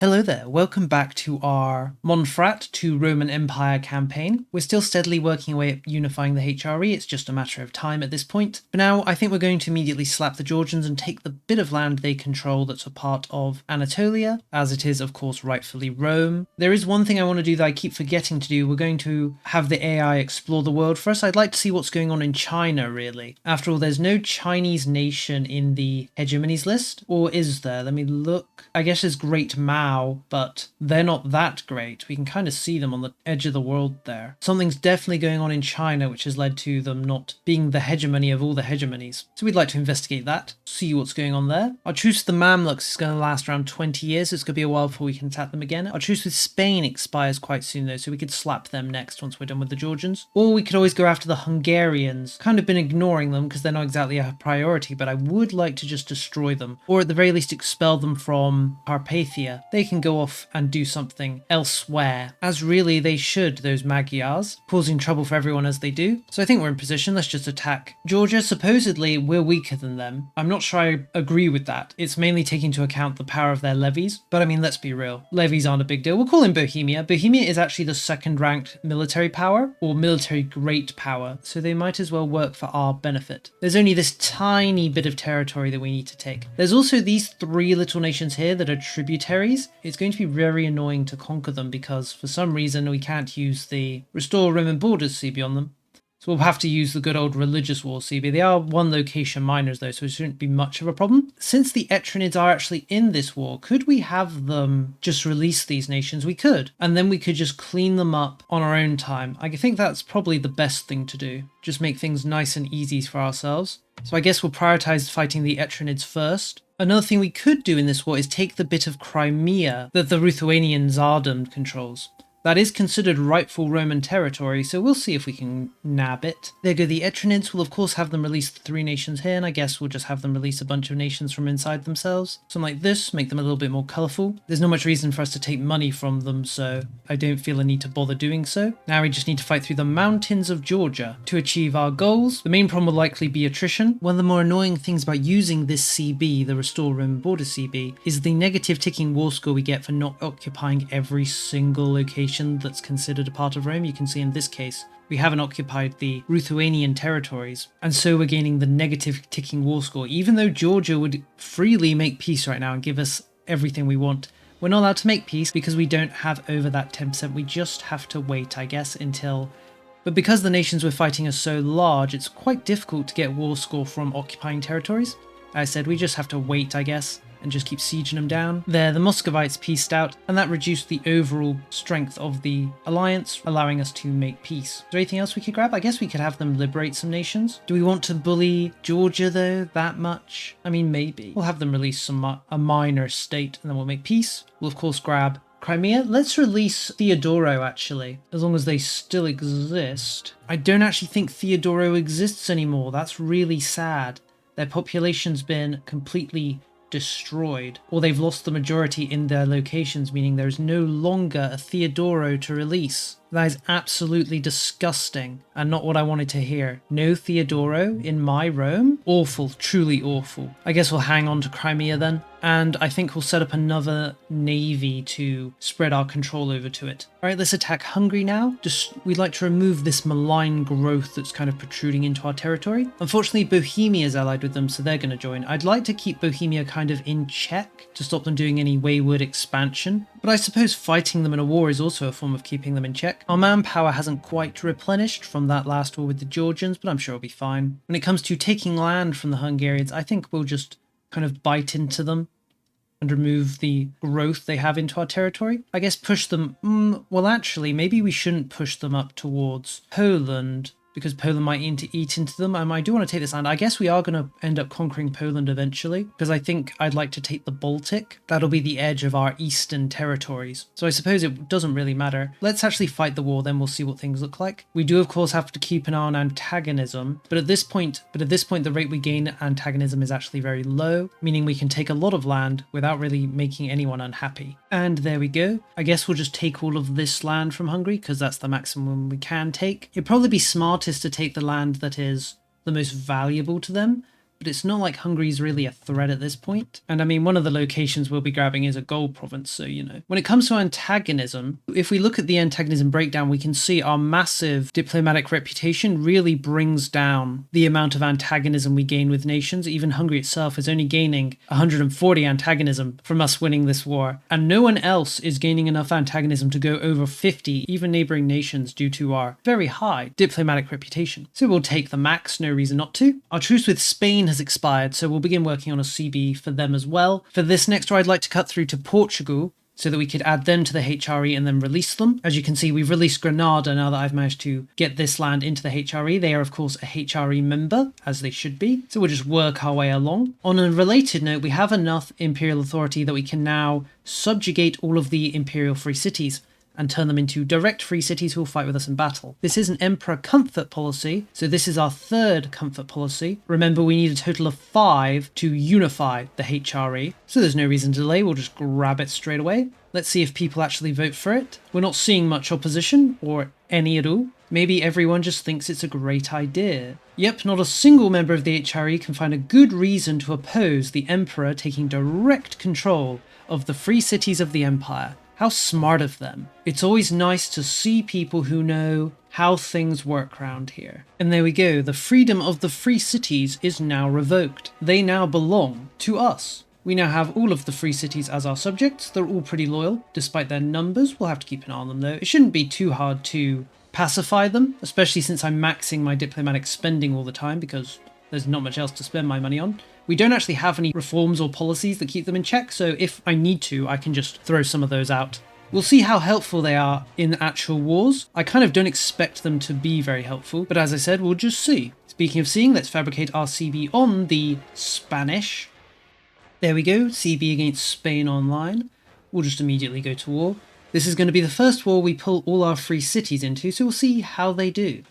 Hello there, welcome back to our Montferrat to Roman Empire campaign. We're still steadily working away at unifying the HRE, it's just a matter of time at this point. For now, I think we're going to immediately slap the Georgians and take the bit of land they control that's a part of Anatolia, as it is of course rightfully Rome. There is one thing I want to do that I keep forgetting to do. We're going to have the AI explore the world for us. I'd like to see what's going on in China, really. After all, there's no Chinese nation in the hegemonies list, or is there? Let me look. I guess there's Great Mao, but they're not that great. We can kind of see them on the edge of the world there. Something's definitely going on in China which has led to them not being the hegemony of all the hegemonies. So we'd like to investigate that, see what's going on there. Our truce with the Mamluks is going to last around 20 years, so it's going to be a while before we can attack them again. Our truce with Spain expires quite soon though, so we could slap them next once we're done with the Georgians. Or we could always go after the Hungarians. Kind of been ignoring them because they're not exactly a priority, but I would like to just destroy them, or at the very least expel them from Carpathia. They can go off and do something elsewhere, as really they should, those Magyars, causing trouble for everyone as they do. So I think we're in position. Let's just attack Georgia. Supposedly we're weaker than them. I'm not sure I agree with that. It's mainly taking into account the power of their levies, but I mean, let's be real, levies aren't a big deal. We'll call in Bohemia. Bohemia is actually the second ranked military power, or military great power, so they might as well work for our benefit. There's only this tiny bit of territory that we need to take. There's also these three little nations here that are tributaries. It's going to be very annoying to conquer them because for some reason we can't use the Restore Roman Borders CB on them. So we'll have to use the good old religious war CB. They are one location minors though, so it shouldn't be much of a problem. Since the Etrinids are actually in this war, could we have them just release these nations? We could. And then we could just clean them up on our own time. I think that's probably the best thing to do. Just make things nice and easy for ourselves. So I guess we'll prioritize fighting the Etrinids first. Another thing we could do in this war is take the bit of Crimea that the Ruthenian Tsardom controls. That is considered rightful Roman territory, so we'll see if we can nab it. There go the Etrinids. We'll of course have them release the three nations here, and I guess we'll just have them release a bunch of nations from inside themselves. Something like this, make them a little bit more colourful. There's not much reason for us to take money from them, so I don't feel a need to bother doing so. Now we just need to fight through the mountains of Georgia to achieve our goals. The main problem will likely be attrition. One of the more annoying things about using this CB, the Restore Roman Border CB, is the negative ticking war score we get for not occupying every single location that's considered a part of Rome. You can see in this case we haven't occupied the Ruthenian territories, and so we're gaining the negative ticking war score. Even though Georgia would freely make peace right now and give us everything we want, we're not allowed to make peace because we don't have over that 10%. We just have to wait, I guess, until... But because the nations we're fighting are so large, it's quite difficult to get war score from occupying territories. As I said, we just have to wait, I guess, and just keep sieging them down. There, the Muscovites peaced out, and that reduced the overall strength of the alliance, allowing us to make peace. Is there anything else we could grab? I guess we could have them liberate some nations. Do we want to bully Georgia, though, that much? I mean, maybe. We'll have them release a minor state, and then we'll make peace. We'll, of course, grab Crimea. Let's release Theodoro, actually, as long as they still exist. I don't actually think Theodoro exists anymore. That's really sad. Their population's been completely destroyed, or they've lost the majority in their locations, meaning there is no longer a Theodoro to release. That is absolutely disgusting and not what I wanted to hear. No Theodoro in my Rome? Awful, truly awful. I guess we'll hang on to Crimea then, and I think we'll set up another navy to spread our control over to it. Alright, let's attack Hungary now. We'd like to remove this malign growth that's kind of protruding into our territory. Unfortunately, Bohemia is allied with them, so they're going to join. I'd like to keep Bohemia kind of in check to stop them doing any wayward expansion, but I suppose fighting them in a war is also a form of keeping them in check. Our manpower hasn't quite replenished from that last war with the Georgians, but I'm sure it'll be fine. When it comes to taking land from the Hungarians, I think we'll just kind of bite into them and remove the growth they have into our territory. I guess push them... well, actually, maybe we shouldn't push them up towards Poland, because Poland might eat into them. I do want to take this land. I guess we are going to end up conquering Poland eventually, because I think I'd like to take the Baltic. That'll be the edge of our eastern territories. So I suppose it doesn't really matter. Let's actually fight the war, then we'll see what things look like. We do, of course, have to keep an eye on antagonism, but at this point, the rate we gain antagonism is actually very low, meaning we can take a lot of land without really making anyone unhappy. And there we go. I guess we'll just take all of this land from Hungary, because that's the maximum we can take. It'd probably be smartest to take the land that is the most valuable to them, but it's not like Hungary's really a threat at this point. And I mean, one of the locations we'll be grabbing is a gold province, so you know. When it comes to antagonism, if we look at the antagonism breakdown, we can see our massive diplomatic reputation really brings down the amount of antagonism we gain with nations. Even Hungary itself is only gaining 140 antagonism from us winning this war, and no one else is gaining enough antagonism to go over 50, even neighboring nations, due to our very high diplomatic reputation. So we'll take the max, no reason not to. Our truce with Spain has expired, so we'll begin working on a CB for them as well. For this next war, I'd like to cut through to Portugal, so that we could add them to the HRE and then release them. As you can see, we've released Granada now that I've managed to get this land into the HRE. They are, of course, a HRE member, as they should be. So we'll just work our way along. On a related note, we have enough Imperial authority that we can now subjugate all of the Imperial free cities and turn them into direct free cities who will fight with us in battle. This is an Emperor comfort policy, so this is our third comfort policy. Remember, we need a total of 5 to unify the HRE, so there's no reason to delay, we'll just grab it straight away. Let's see if people actually vote for it. We're not seeing much opposition, or any at all. Maybe everyone just thinks it's a great idea. Yep, not a single member of the HRE can find a good reason to oppose the Emperor taking direct control of the free cities of the Empire. How smart of them. It's always nice to see people who know how things work around here. And there we go, the freedom of the free cities is now revoked. They now belong to us. We now have all of the free cities as our subjects. They're all pretty loyal, despite their numbers. We'll have to keep an eye on them though. It shouldn't be too hard to pacify them, especially since I'm maxing my diplomatic spending all the time because there's not much else to spend my money on. We don't actually have any reforms or policies that keep them in check, so if I need to, I can just throw some of those out. We'll see how helpful they are in actual wars. I kind of don't expect them to be very helpful, but as I said, we'll just see. Speaking of seeing, let's fabricate our CB on the Spanish. There we go, CB against Spain online. We'll just immediately go to war. This is going to be the first war we pull all our free cities into, so we'll see how they do.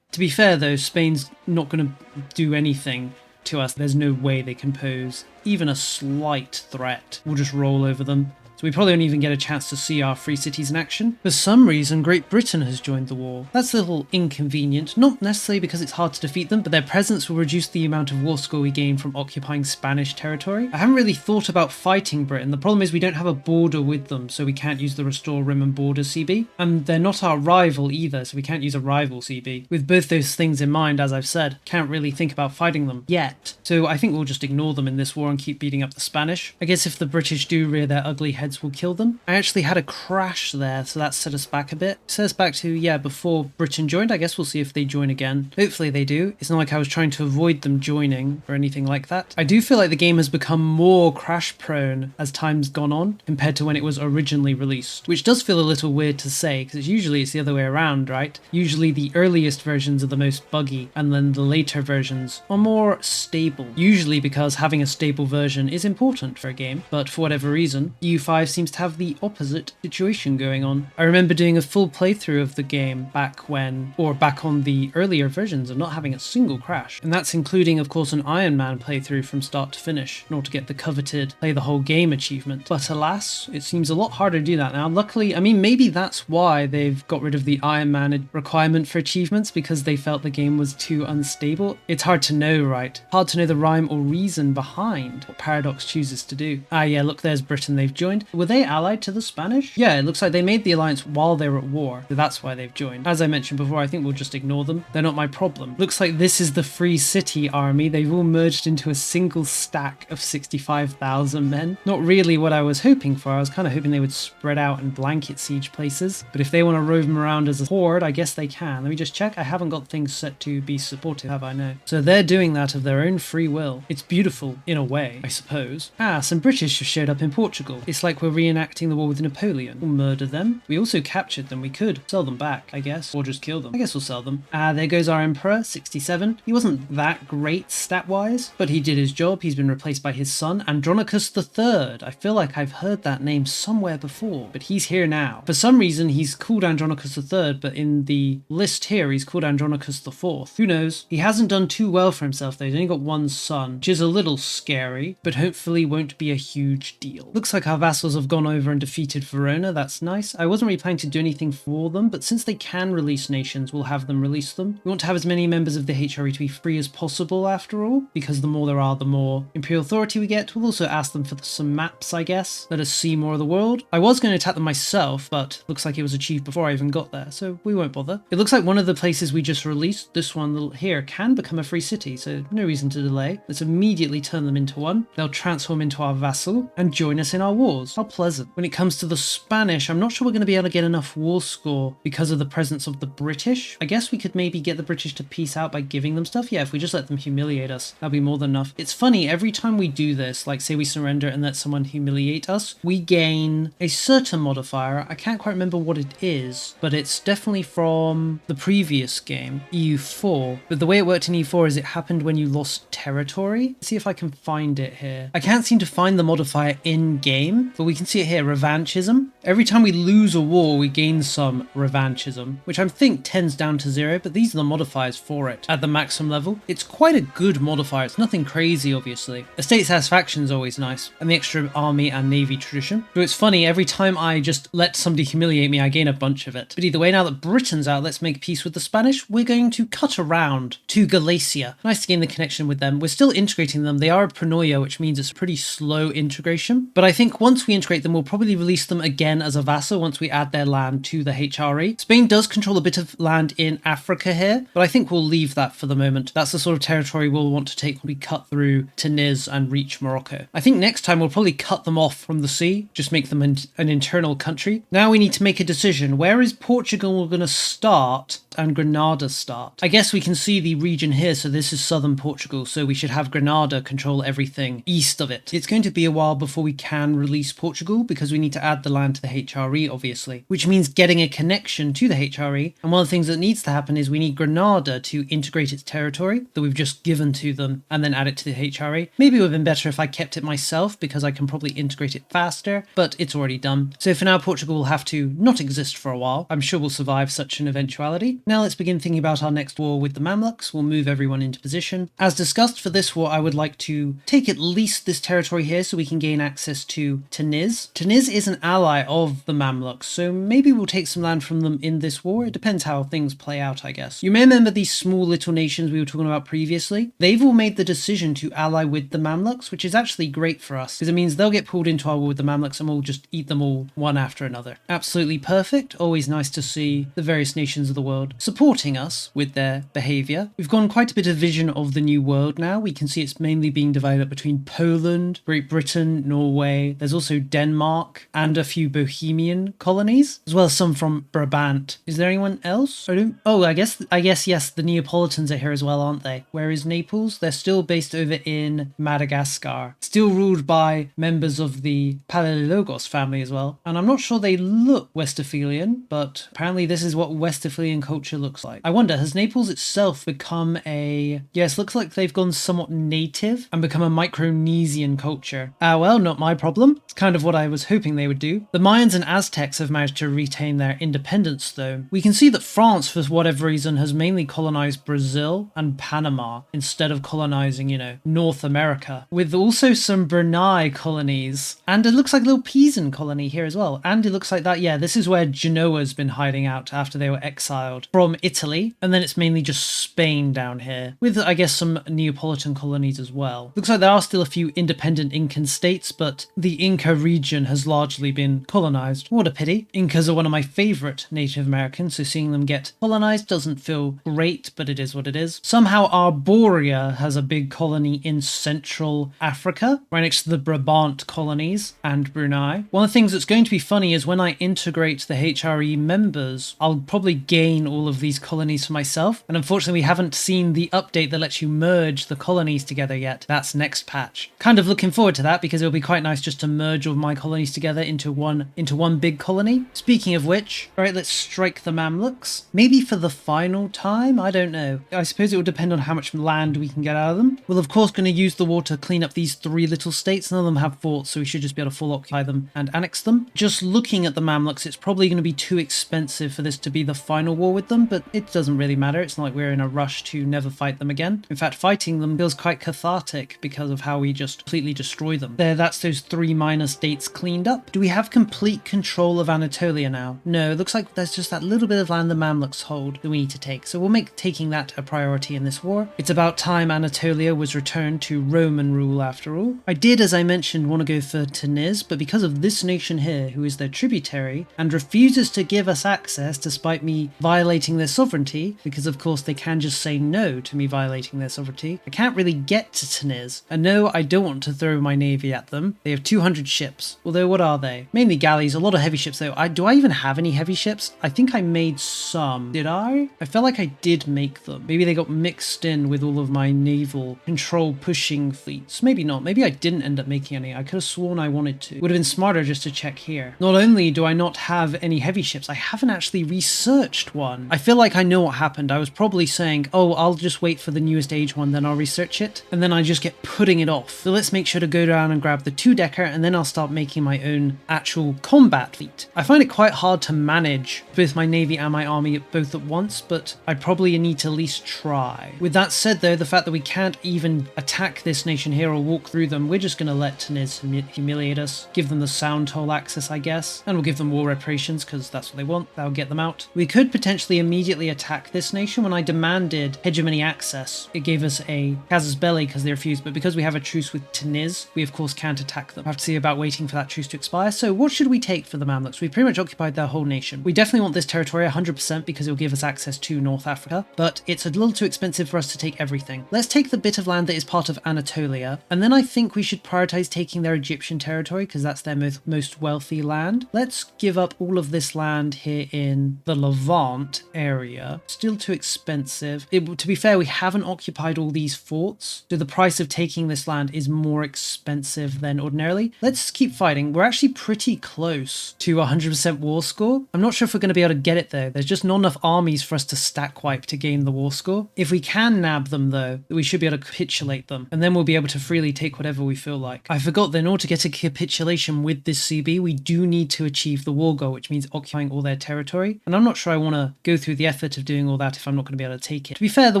To be fair though, Spain's not going to do anything to us. There's no way they can pose even a slight threat. We'll just roll over them. So we probably won't even get a chance to see our free cities in action. For some reason, Great Britain has joined the war. That's a little inconvenient, not necessarily because it's hard to defeat them, but their presence will reduce the amount of war score we gain from occupying Spanish territory. I haven't really thought about fighting Britain. The problem is we don't have a border with them, so we can't use the Restore Rim and Border CB. And they're not our rival either, so we can't use a rival CB. With both those things in mind, as I've said, can't really think about fighting them yet. So I think we'll just ignore them in this war and keep beating up the Spanish. I guess if the British do rear their ugly heads, will kill them. I actually had a crash there, so that set us back a bit. Set us back to, yeah, before Britain joined. I guess we'll see if they join again. Hopefully they do. It's not like I was trying to avoid them joining or anything like that. I do feel like the game has become more crash prone as time's gone on compared to when it was originally released, which does feel a little weird to say because usually it's the other way around, right? Usually the earliest versions are the most buggy and then the later versions are more stable. Usually because having a stable version is important for a game, but for whatever reason, EU5 seems to have the opposite situation going on. I remember doing a full playthrough of the game back on the earlier versions and not having a single crash. And that's including, of course, an Iron Man playthrough from start to finish in order to get the coveted play the whole game achievement. But alas, it seems a lot harder to do that now. Luckily, I mean, maybe that's why they've got rid of the Iron Man requirement for achievements, because they felt the game was too unstable. It's hard to know, right? Hard to know the rhyme or reason behind what Paradox chooses to do. Ah yeah, look, there's Britain, they've joined. Were they allied to the Spanish? Yeah, it looks like they made the alliance while they were at war, so that's why they've joined. As I mentioned before, I think we'll just ignore them. They're not my problem. Looks like this is the Free City army. They've all merged into a single stack of 65,000 men. Not really what I was hoping for. I was kind of hoping they would spread out and blanket siege places, but if they want to roam around as a horde, I guess they can. Let me just check. I haven't got things set to be supportive, have I? No. So they're doing that of their own free will. It's beautiful, in a way, I suppose. Ah, some British just showed up in Portugal. It's like we're reenacting the war with Napoleon. We'll murder them. We also captured them. We could sell them back, I guess, or just kill them. I guess we'll sell them. Ah, there goes our Emperor, 67. He wasn't that great stat-wise, but he did his job. He's been replaced by his son, Andronicus III. I feel like I've heard that name somewhere before, but he's here now. For some reason, he's called Andronicus III, but in the list here, he's called Andronicus IV. Who knows? He hasn't done too well for himself, though. He's only got one son, which is a little scary, but hopefully won't be a huge deal. Looks like our vassals vassals have gone over and defeated Verona. That's nice. I wasn't really planning to do anything for them, but since they can release nations, we'll have them release them. We want to have as many members of the HRE to be free as possible after all, because the more there are, the more Imperial authority we get. We'll also ask them for some maps, I guess. Let us see more of the world. I was going to attack them myself, but looks like it was achieved before I even got there, so we won't bother. It looks like one of the places we just released, this one here, can become a free city, so no reason to delay. Let's immediately turn them into one. They'll transform into our vassal and join us in our wars. How pleasant. When it comes to the Spanish, I'm not sure we're going to be able to get enough war score because of the presence of the British. I guess we could maybe get the British to peace out by giving them stuff. Yeah, if we just let them humiliate us, that'll be more than enough. It's funny, every time we do this, like say we surrender and let someone humiliate us, we gain a certain modifier. I can't quite remember what it is, but it's definitely from the previous game, EU4. But the way it worked in EU4 is it happened when you lost territory. Let's see if I can find it here. I can't seem to find the modifier in game, but we can see it here, revanchism. Every time we lose a war, we gain some revanchism, which I think tends down to 0, but these are the modifiers for it at the maximum level. It's quite a good modifier. It's nothing crazy, obviously. Estate satisfaction is always nice, and the extra army and navy tradition. So it's funny, every time I just let somebody humiliate me, I gain a bunch of it. But either way, now that Britain's out, let's make peace with the Spanish. We're going to cut around to Galicia. Nice to gain the connection with them. We're still integrating them. They are a pronoia, which means it's a pretty slow integration. But I think once we integrate them, we'll probably release them again as a vassal once we add their land to the HRE. Spain does control a bit of land in Africa here, but I think we'll leave that for the moment. That's the sort of territory we'll want to take when we cut through Tunis and reach Morocco. I think next time we'll probably cut them off from the sea, just make them an internal country. Now we need to make a decision. Where is Portugal going to start and Granada start? I guess we can see the region here, so this is southern Portugal, so we should have Granada control everything east of it. It's going to be a while before we can release Portugal because we need to add the land to the HRE, obviously, which means getting a connection to the HRE. And one of the things that needs to happen is we need Granada to integrate its territory that we've just given to them and then add it to the HRE. Maybe it would have been better if I kept it myself because I can probably integrate it faster, but it's already done. So for now, Portugal will have to not exist for a while. I'm sure we'll survive such an eventuality. Now let's begin thinking about our next war with the Mamluks. We'll move everyone into position. As discussed, for this war, I would like to take at least this territory here so we can gain access to Tunis. Tunis is an ally of the Mamluks, so maybe we'll take some land from them in this war. It depends how things play out, I guess. You may remember these small little nations we were talking about previously. They've all made the decision to ally with the Mamluks, which is actually great for us because it means they'll get pulled into our war with the Mamluks and we'll just eat them all one after another. Absolutely perfect. Always nice to see the various nations of the world supporting us with their behavior. We've gone quite a bit of vision of the new world now. We can see it's mainly being divided up between Poland, Great Britain, Norway. There's also Denmark and a few Bohemian colonies, as well as some from Brabant. Is there anyone else? I guess yes, the Neapolitans are here as well, aren't they? Where is Naples? They're still based over in Madagascar, still ruled by members of the Palaiologos family as well. And I'm not sure they look Westphalian, but apparently this is what Westphalian culture looks like. I wonder, has Naples itself become a... Yes, looks like they've gone somewhat native and become a Micronesian culture. Well, not my problem. It's kind of what I was hoping they would do. The Mayans and Aztecs have managed to retain their independence though. We can see that France, for whatever reason, has mainly colonized Brazil and Panama instead of colonizing, North America, with also some Brunei colonies. And it looks like a little Pisan colony here as well. And it looks like that, yeah, this is where Genoa's been hiding out after they were exiled from Italy. And then it's mainly just Spain down here, with, I guess, some Neapolitan colonies as well. Looks like there are still a few independent Incan states, but the Inca region has largely been colonized. What a pity. Incas are one of my favorite Native Americans, so seeing them get colonized doesn't feel great, but it is what it is. Somehow Arboria has a big colony in Central Africa, right next to the Brabant colonies and Brunei. One of the things that's going to be funny is when I integrate the HRE members, I'll probably gain all of these colonies for myself. And unfortunately, we haven't seen the update that lets you merge the colonies together yet. That's next patch. Kind of looking forward to that because it'll be quite nice just to merge all of my colonies together into one big colony. Speaking of which, all right, let's strike the Mamluks. Maybe for the final time? I don't know. I suppose it will depend on how much land we can get out of them. We're of course going to use the war to clean up these 3 little states. None of them have forts, so we should just be able to full occupy them and annex them. Just looking at the Mamluks, it's probably going to be too expensive for this to be the final war with them. with them, but it doesn't really matter. It's not like we're in a rush to never fight them again. In fact, fighting them feels quite cathartic because of how we just completely destroy them. There, that's those 3 minor states cleaned up. Do we have complete control of Anatolia now? No, it looks like there's just that little bit of land the Mamluks hold that we need to take. So we'll make taking that a priority in this war. It's about time Anatolia was returned to Roman rule after all. I did, as I mentioned, want to go for Tunis, but because of this nation here, who is their tributary, and refuses to give us access despite me violating their sovereignty, because of course they can just say no to me violating their sovereignty, I can't really get to Tunis. And no, I don't want to throw my navy at them. They have 200 ships, although what are they? Mainly galleys, a lot of heavy ships though. Do I even have any heavy ships? I think I made some. Did I? I felt like I did make them. Maybe they got mixed in with all of my naval control pushing fleets. Maybe not. Maybe I didn't end up making any. I could have sworn I wanted to. Would have been smarter just to check here. Not only do I not have any heavy ships, I haven't actually researched one. I feel like I know what happened. I was probably saying, oh, I'll just wait for the newest age one, then I'll research it. And then I just get putting it off. So let's make sure to go down and grab the 2-decker, and then I'll start making my own actual combat fleet. I find it quite hard to manage both my navy and my army both at once, but I probably need to at least try. With that said though, the fact that we can't even attack this nation here or walk through them, we're just going to let Tunis humiliate us, give them the sound toll access, I guess, and we'll give them war reparations because that's what they want. That'll get them out. We could potentially immediately attack this nation. When I demanded hegemony access, it gave us a casus belli because they refused, but because we have a truce with Tunis, we of course can't attack them. I have to see about waiting for that truce to expire. So what should we take for the Mamluks? We've pretty much occupied their whole nation. We definitely want this territory 100% because it will give us access to North Africa, but it's a little too expensive for us to take everything. Let's take the bit of land that is part of Anatolia, and then I think we should prioritize taking their Egyptian territory because that's their most wealthy land. Let's give up all of this land here in the Levant area. Still too expensive. To be fair, we haven't occupied all these forts, so the price of taking this land is more expensive than ordinarily. Let's keep fighting. We're actually pretty close to 100% war score. I'm not sure if we're going to be able to get it though. There's just not enough armies for us to stack wipe to gain the war score. If we can nab them though, we should be able to capitulate them, and then we'll be able to freely take whatever we feel like. I forgot that in order to get a capitulation with this CB, we do need to achieve the war goal, which means occupying all their territory, and I'm not sure I want to go through the effort of doing all that if I'm not going to be able to take it. To be fair, the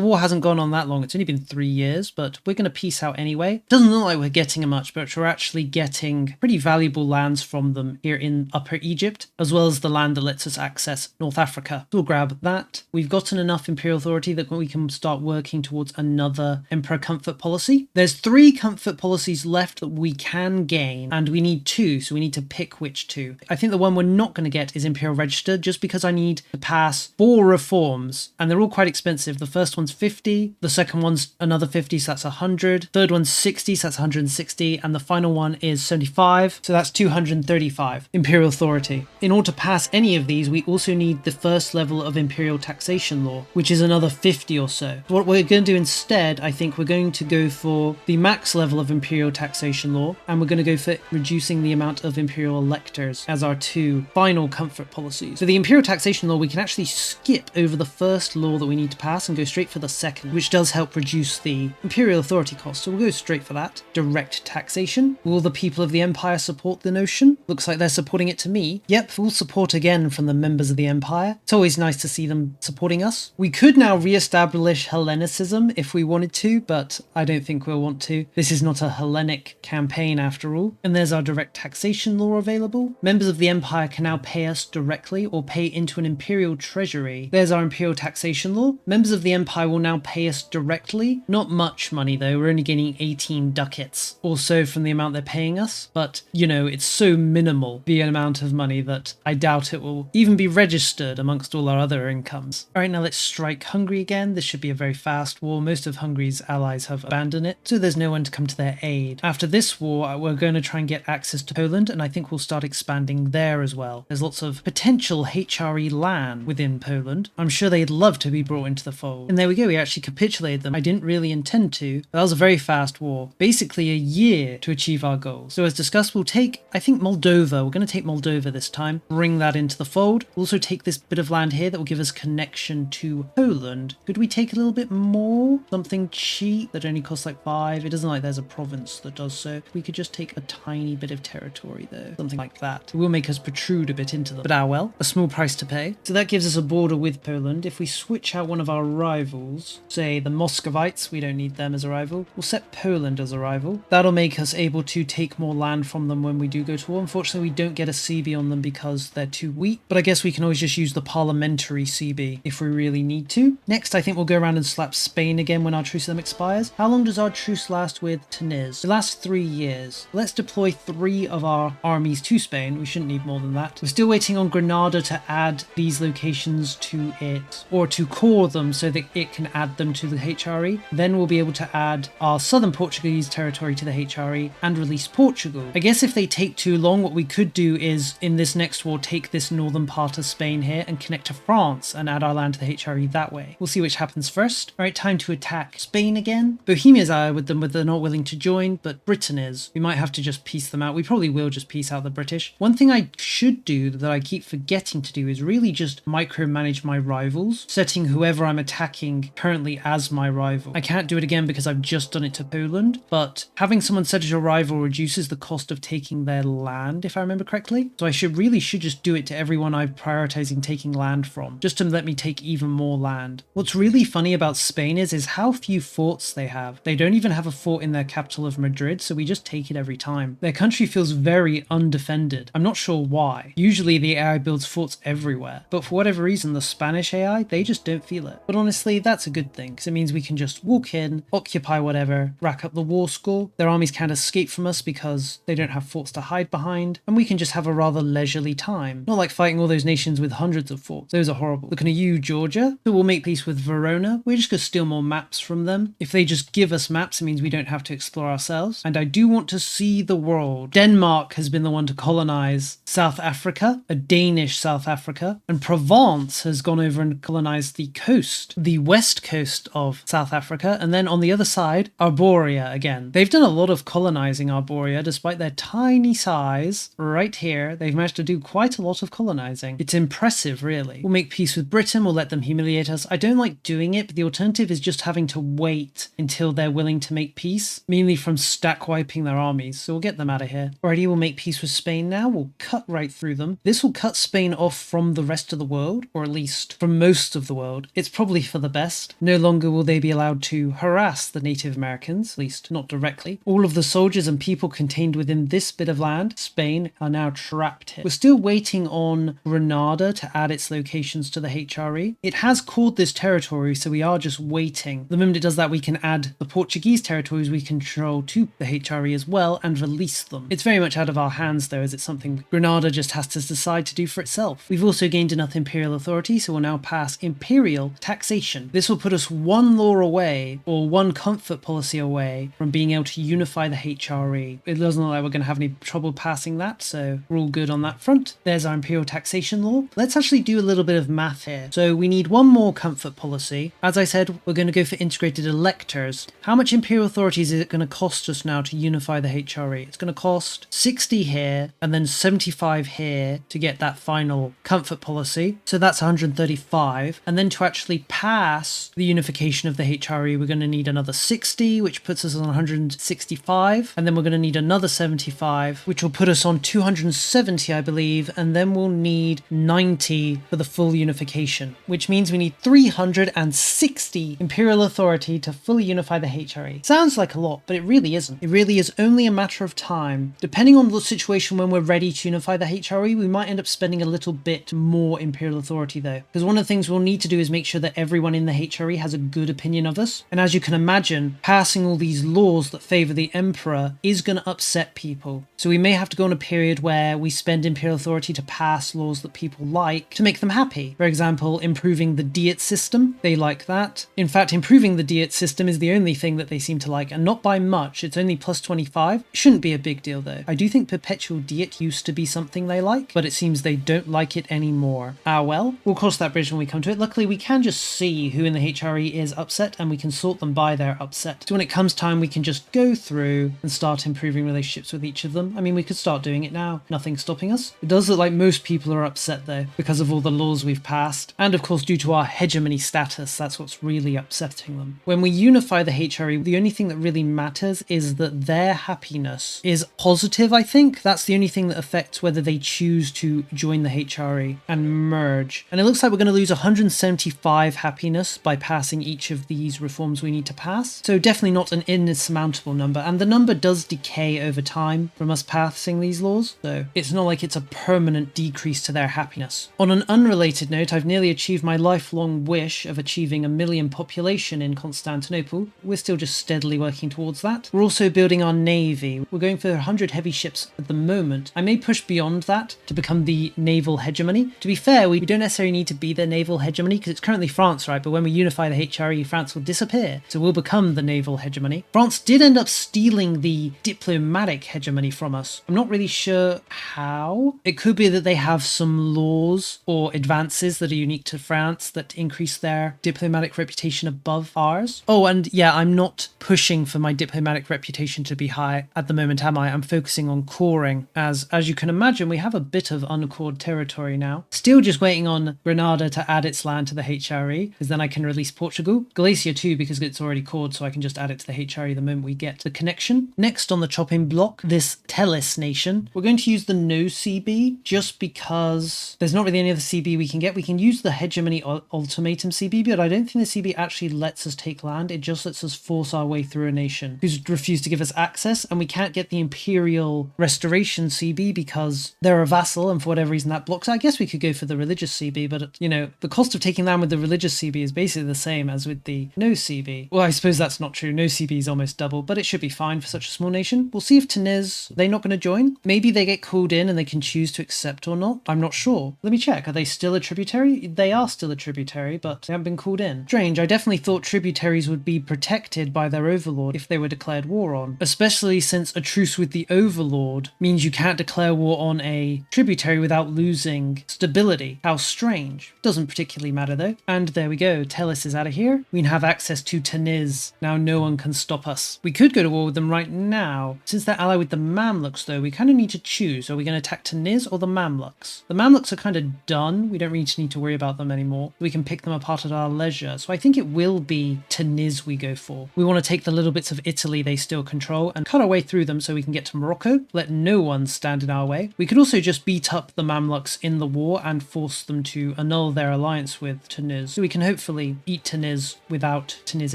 war hasn't gone on that long. It's only been 3 years, but we're going to peace out anyway. Doesn't look like we're getting much, but we're actually getting pretty valuable lands from them here in Upper Egypt, as well as the land that lets us access North Africa. So we'll grab that. We've gotten enough imperial authority that we can start working towards another emperor comfort policy. There's 3 comfort policies left that we can gain, and we need 2, so we need to pick which 2. I think the one we're not going to get is Imperial Register, just because I need to pass 4 reforms, and they're all quite expensive. The first one's 50, the second one's another 50, so that's 100, third one's 60, so that's 160, and the final one is 75, so that's 235 imperial authority. In order to pass any of these, we also need the first level of imperial taxation law, which is another 50 or so. What we're going to do instead, I think we're going to go for the max level of imperial taxation law, and we're going to go for reducing the amount of imperial electors as our 2 final comfort policies. So the imperial taxation law, we can actually skip over the first law that we need to pass and go straight for the second, which does help reduce the imperial authority cost. So we'll go straight for that. Direct taxation. Will the people of the empire support the notion? Looks like they're supporting it to me. Yep, full support again from the members of the empire. It's always nice to see them supporting us. We could now re-establish Hellenicism if we wanted to, but I don't think we'll want to. This is not a Hellenic campaign after all. And there's our direct taxation law available. Members of the empire can now pay us directly or pay into an imperial treasury. There's our imperial taxation law. Members of the empire will now pay us directly. Not much money though, we're only getting 18 ducats or so from the amount they're paying us, but you know, it's so minimal, the amount of money, that I doubt it will even be registered amongst all our other incomes. Alright, now let's strike Hungary again. This should be a very fast war. Most of Hungary's allies have abandoned it, so there's no one to come to their aid. After this war, we're going to try and get access to Poland, and I think we'll start expanding there as well. There's lots of potential HRE land within Poland. I'm sure they'd love to be brought into the fold. And there we go, we actually capitulated them. I didn't really intend to, but that was a very fast war. Basically a year to achieve our goals. So as discussed, we'll take, I think, Moldova. We're going to take Moldova this time. Bring that into the fold. We'll also take this bit of land here that will give us connection to Poland. Could we take a little bit more? Something cheap that only costs like 5. It doesn't like there's a province that does so. We could just take a tiny bit of territory though. Something like that. It will make us protrude a bit into them. But well, a small price to pay. So that gives us a border border with Poland. If we switch out one of our rivals, say the Muscovites, we don't need them as a rival, we'll set Poland as a rival. That'll make us able to take more land from them when we do go to war. Unfortunately, we don't get a CB on them because they're too weak, but I guess we can always just use the parliamentary CB if we really need to. Next, I think we'll go around and slap Spain again when our truce with them expires. How long does our truce last with Tunis? It lasts 3 years. Let's deploy 3 of our armies to Spain. We shouldn't need more than that. We're still waiting on Granada to add these locations to it, or to core them so that it can add them to the HRE. Then we'll be able to add our southern Portuguese territory to the HRE and release Portugal. I guess if they take too long, what we could do is in this next war take this northern part of Spain here and connect to France and add our land to the HRE that way. We'll see which happens first. Alright, time to attack Spain again. Bohemia's allied with them, but they're not willing to join, but Britain is. We might have to just piece them out. We probably will just piece out the British. One thing I should do that I keep forgetting to do is really just micromanage my rivals, setting whoever I'm attacking currently as my rival. I can't do it again because I've just done it to Poland, but having someone set as your rival reduces the cost of taking their land, if I remember correctly. So I should just do it to everyone I'm prioritizing taking land from, just to let me take even more land. What's really funny about Spain is how few forts they have. They don't even have a fort in their capital of Madrid, so we just take it every time. Their country feels very undefended. I'm not sure why. Usually the AI builds forts everywhere, but for whatever reason the Spanish AI, they just don't feel it. But honestly, that's a good thing, because it means we can just walk in, occupy whatever, rack up the war score. Their armies can't escape from us because they don't have forts to hide behind, and we can just have a rather leisurely time. Not like fighting all those nations with hundreds of forts. Those are horrible. Looking at you, Georgia. So we'll make peace with Verona. We're just going to steal more maps from them. If they just give us maps, it means we don't have to explore ourselves. And I do want to see the world. Denmark has been the one to colonize South Africa, a Danish South Africa, and Provence has gone over and colonized the coast, the west coast of South Africa, and then on the other side, Arboria again. They've done a lot of colonizing Arboria, despite their tiny size. Right here, they've managed to do quite a lot of colonizing. It's impressive, really. We'll make peace with Britain, we'll let them humiliate us. I don't like doing it, but the alternative is just having to wait until they're willing to make peace, mainly from stack wiping their armies, so we'll get them out of here. Alrighty, we'll make peace with Spain now. We'll cut right through them. This will cut Spain off from the rest of the world, or at least from most of the world. It's probably for the best. No longer will they be allowed to harass the Native Americans, at least not directly. All of the soldiers and people contained within this bit of land, Spain, are now trapped here. We're still waiting on Granada to add its locations to the HRE. It has called this territory, so we are just waiting. The moment it does that, we can add the Portuguese territories we control to the HRE as well and release them. It's very much out of our hands though, as it's something Granada just has to decide to do for itself. We've also gained enough imperial authority, so we'll now pass imperial taxation. This will put us one law away, or one comfort policy away, from being able to unify the HRE. It doesn't look like we're going to have any trouble passing that, so we're all good on that front. There's our imperial taxation law. Let's actually do a little bit of math here. So we need one more comfort policy. As I said, we're going to go for integrated electors. How much imperial authority is it going to cost us now to unify the HRE? It's going to cost 60 here and then 75 here to get that final comfort policy. So that's 135. And then to actually pass the unification of the HRE, we're going to need another 60, which puts us on 165. And then we're going to need another 75, which will put us on 270, I believe. And then we'll need 90 for the full unification, which means we need 360 imperial authority to fully unify the HRE. Sounds like a lot, but it really isn't. It really is only a matter of time. Depending on the situation when we're ready to unify the HRE, we might end up spending a little bit more imperial authority though, because one of the things we'll need to do is make sure that everyone in the HRE has a good opinion of us. And as you can imagine, passing all these laws that favor the emperor is going to upset people. So we may have to go on a period where we spend imperial authority to pass laws that people like to make them happy. For example, improving the diet system. They like that. In fact, improving the diet system is the only thing that they seem to like, and not by much. It's only plus 25. It shouldn't be a big deal though. I do think perpetual diet used to be something they like, but it seems they don't like it anymore. Ah well, we'll cross that bridge when we come to it. Luckily, we can just see who in the HRE is upset, and we can sort them by their upset. So when it comes time, we can just go through and start improving relationships with each of them. I mean, we could start doing it now. Nothing's stopping us. It does look like most people are upset though, because of all the laws we've passed, and of course due to our hegemony status. That's what's really upsetting them. When we unify the HRE, the only thing that really matters is that their happiness is positive, I think. That's the only thing that affects whether they choose to join the HRE and merge. And it looks like we're going to lose 175 happiness by passing each of these reforms we need to pass. So definitely not an insurmountable number. And the number does decay over time from us passing these laws. So it's not like it's a permanent decrease to their happiness. On an unrelated note, I've nearly achieved my lifelong wish of achieving 1 million population in Constantinople. We're still just steadily working towards that. We're also building our navy. We're going for 100 heavy ships at the moment. I may push beyond that to become the naval hegemony. To be fair, we don't necessarily need to be the naval hegemony because it's currently France, right? But when we unify the HRE, France will disappear. So we'll become the naval hegemony. France did end up stealing the diplomatic hegemony from us. I'm not really sure how. It could be that they have some laws or advances that are unique to France that increase their diplomatic reputation above ours. Oh, and yeah, I'm not pushing for my diplomatic reputation to be high at the moment, am I? I'm focusing on coring, as you can imagine, we have a bit of uncored territory now. Still just waiting on Granada to add its land to the HRE, because then I can release Portugal. Galicia too, because it's already cored, so I can just add it to the HRE the moment we get the connection. Next on the chopping block, this Tellus nation. We're going to use the no CB, just because there's not really any other CB we can get. We can use the hegemony ultimatum CB, but I don't think the CB actually lets us take land. It just lets us force our way through a nation who's refused to give us access, and we can't get the Imperial restoration CB because they're a vassal, and for whatever reason that blocks. I guess we could go for the religious CB, but you know, the cost of taking land with the religious CB is basically the same as with the no CB. Well, I suppose that's not true. No CB is almost double, but it should be fine for such a small nation. We'll see if Tunis, they're not going to join. Maybe they get called in and they can choose to accept or not. I'm not sure. Let me check. Are they still a tributary? They are still a tributary, but they haven't been called in. Strange. I definitely thought tributaries would be protected by their overlord if they were declared war on, especially since a truce with the overlord means you can't declare war on a tributary without losing stability. How strange. Doesn't particularly matter though. And there we go. Tellus is out of here. We can have access to Tunis. Now no one can stop us. We could go to war with them right now. Since they're allied with the Mamluks though, we kind of need to choose. Are we going to attack Tunis or the Mamluks? The Mamluks are kind of done. We don't really need to worry about them anymore. We can pick them apart at our leisure. So I think it will be Tunis we go for. We want to take the little bits of Italy they still control and cut our way through them so we can get to Morocco. Let no one stand in our way. We could also just beat up the Mamluks in the war and force them to annul their alliance with Tunis. So we can hopefully eat Tunis without Tunis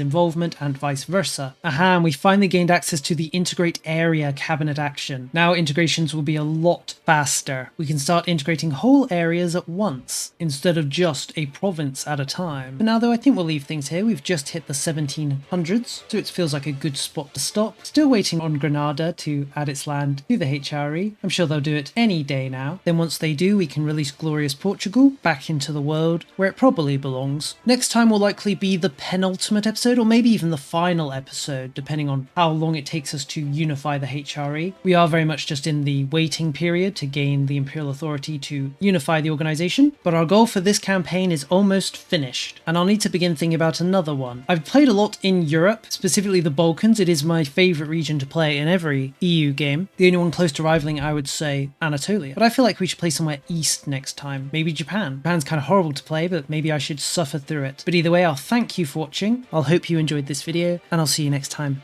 involvement and vice versa. Aha, and we finally gained access to the integrate area cabinet action. Now integrations will be a lot faster. We can start integrating whole areas at once instead of just a province at a time. For now though, I think we'll leave things here. We've just hit the 1700s, so it feels like a good spot to stop. Still waiting on Granada to add its land to the HRE. I'm sure they'll do it any day now. Then once they do, we can release glorious Portugal back into the world where it probably belongs. Next time will likely be the penultimate episode, or maybe even the final episode, depending on how long it takes us to unify the HRE. We are very much just in the waiting period to gain the Imperial authority to unify the organization, but our goal for this campaign is almost finished, and I'll need to begin thinking about another one. I've played a lot in Europe, specifically the Balkans. It is my favorite region to play in every EU game. The only one close to rivaling, I would say, Anatolia. But I feel like we should play somewhere east next time. Maybe Japan. Japan's kind of horrible to play, but maybe I should suffer through it. But either way, I'll thank you for watching. I'll hope you enjoyed this video, and I'll see you next time.